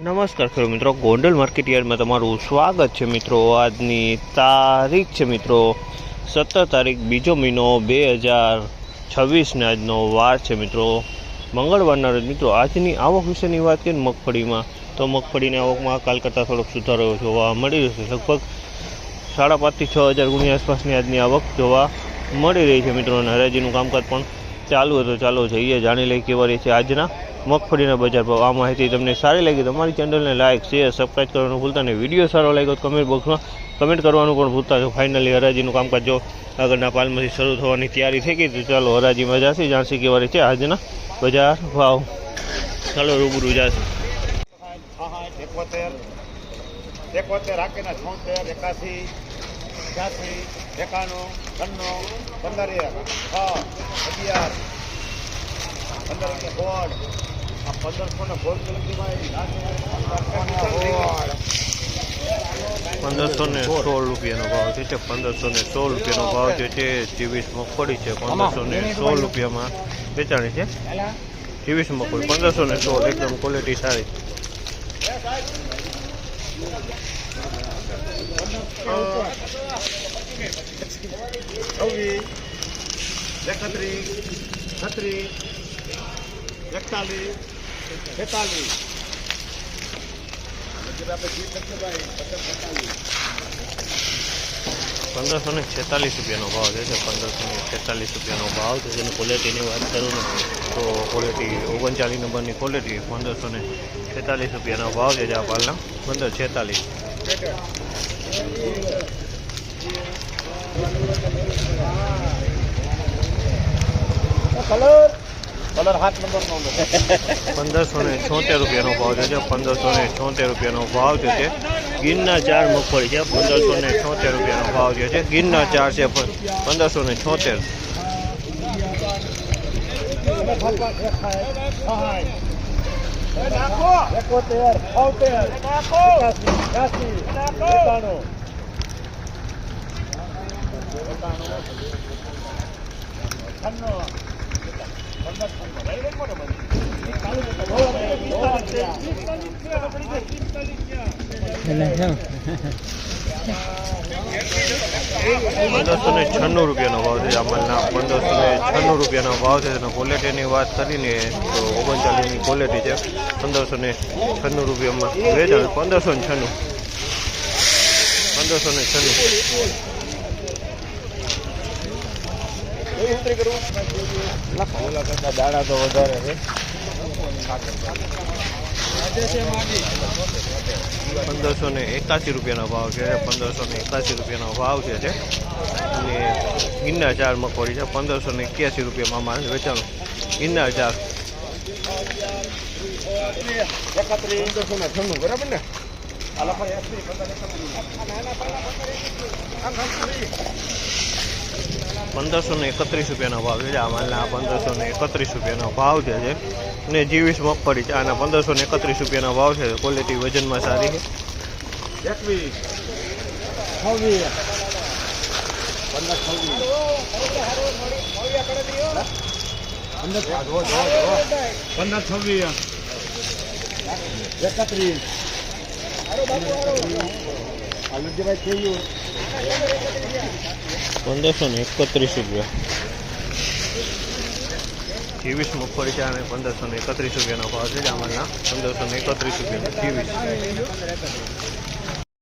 નમસ્કાર ખેડૂત મિત્રો, ગોંડલ માર્કેટ યાર્ડમાં તમારું સ્વાગત છે મિત્રો। આજની તારીખ છે મિત્રો 17 તારીખ બીજો મહિનો 2026 આજનો વાર છે મિત્રો મંગળવારના રોજ। મિત્રો આજની આવક વિશેની વાત કરીએ મગફળીમાં તો મગફળીની આવકમાં કાલ કરતાં થોડોક સુધારો જોવા મળી રહ્યો છે। લગભગ 5.5 થી 6,000 ગુણી આસપાસની આજની આવક જોવા મળી રહી છે મિત્રો। અને હરાજીનું કામકાજ પણ ચાલુ હતું। ચાલો જઈએ જાણી લઈએ કેવા રહે છે આજના મગફળીના બજાર ભાવ। આ માહિતી તમને સારી લાગી તો અમારી ચેનલને લાઇક શેર સબસ્ક્રાઈબ કરવાનું ભૂલતા નહીં। વિડીયો સારો લાગ્યો તો કમેન્ટ બોક્સમાં કમેન્ટ કરવાનું પણ ભૂલતા નહીં। ફાઇનલી હરાજીનું કામકાજ જો આગળના પાલમાંથી શરૂ થવાની તૈયારી થઈ ગઈ તો ચાલો હરાજીમાં જાસી જાણસી કેવા રહે છે આજના બજાર ભાવ। ચાલો રૂબરૂ જાસી। 71 રાખીને 76 81 86 91 95 15 11 1516 રૂપિયાનો ભાવ છે। 1516 રૂપિયાનો ભાવ જે છે 23 મગફળી છે 1516 રૂપિયામાં વેચાણી છે। 23 મગફળી 1516 એકદમ ક્વોલિટી સારી। 1546 રૂપિયાનો ભાવ છે। 1546 રૂપિયાનો ભાવ છે। જેની ક્વોલિટીની વાત કરું ને તો ક્વોલિટી 39 નંબરની ક્વોલિટી 1546 રૂપિયાનો ભાવ છે। જાપાલના 1546। કલર 7 નંબરનો 1576 રૂપિયાનો ભાવ છે। 1576 રૂપિયાનો ભાવ છે। ગિરના 4 મગફળી છે 1576 રૂપિયાનો ભાવ છે। ગિરના 4 છે 1576। 1596 રૂપિયાનો ભાવ છે। અમલના 1596 રૂપિયાનો ભાવ છે। અને ક્વોલિટીની વાત કરીને તો 39ની ક્વોલિટી છે। 1596 રૂપિયામાં વેચાણ 1596 દાણા તો વધારે છે। 1581 રૂપિયાનો ભાવ છે। 1581 રૂપિયાનો ભાવ છે। અને ગિરનાર 4 મગફળી છે 1581 રૂપિયામાં મારે વેચાણું ગિરનાર 4। 1596 બરાબર ને? 1531 રૂપિયાનો ભાવ છે। આ માલના 1531 રૂપિયાનો ભાવ છે। અને 20 મગફળી છે આના 1531 રૂપિયાનો ભાવ છે। ક્વોલિટી વજનમાં સારી છે। 1531 રૂપિયા 20 મગફળી છે અને 1531 રૂપિયાનો ભાવ છે। આમાંના 1531 રૂપિયા 20।